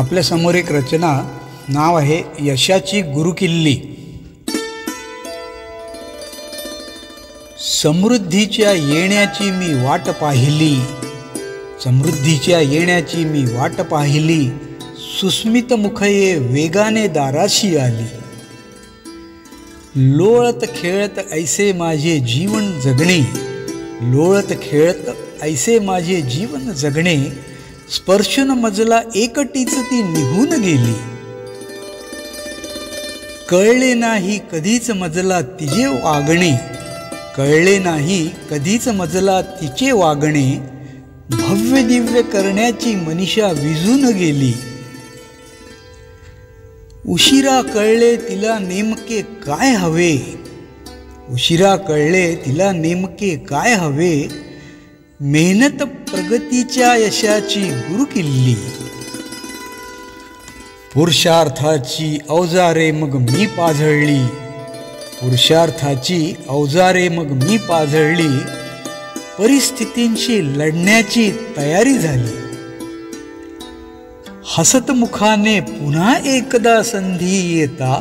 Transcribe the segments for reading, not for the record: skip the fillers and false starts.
आपल्या समोर एक रचना, नाव आहे यशाची गुरुकिल्ली। समृद्धीच्या येण्याची मी वाट पाहिली, समृद्धीच्या येण्याची मी वाट पाहिली, सुस्मित मुखये वेगाने दाराशी आली। लोळत खेळत ऐसे माझे जीवन जगणे, लोळत खेळत ऐसे माझे जीवन जगणे, स्पर्शून मजला एकटीच ती निघून गेली। कळले नाही कधीच मजला तिचे वागणे, कळले नाही कधीच मजला तिचे वागणे, भव्य दिव्य करण्याची मनीषा विझून गेली। उशिरा कळले तिला नेमके काय हवे, उशिरा कळले तिला नेमके काय हवे, मेहनत प्रगतीच्या यशाची गुरुकिल्ली। पुरुषार्थाची अवजारे मग मी पाझळली, पुरुषार्थाची अवजारे मग मी पाझळली, परिस्थितींशी लढण्याची तयारी झाली। हसत मुखाने पुन्हा एकदा संधी येता,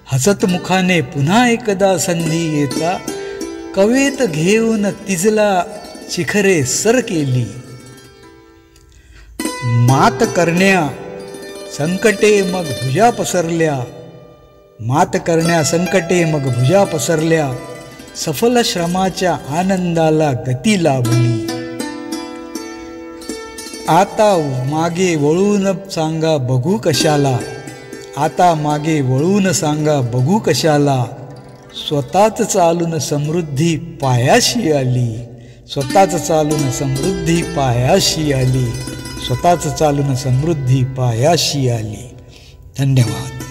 हसत मुखाने पुन्हा एकदा संधी येता, कवेत घेऊन तिजला शिखरे सर केली। मात करण्या संकटे मग भुजा पसरल्या, मात करण्या संकटे मग भुजा पसरल्या, सफल श्रमाच्या आनंदाला गती लाभली। आता मागे वळून सांगा बघू कशाला, आता मागे वळून सांगा बघू कशाला, स्वतःच चालून समृद्धी पायाशी आली, स्वतःच चालून समृद्धी पायाशी आली, स्वतःच चालून समृद्धी पायाशी आली। धन्यवाद।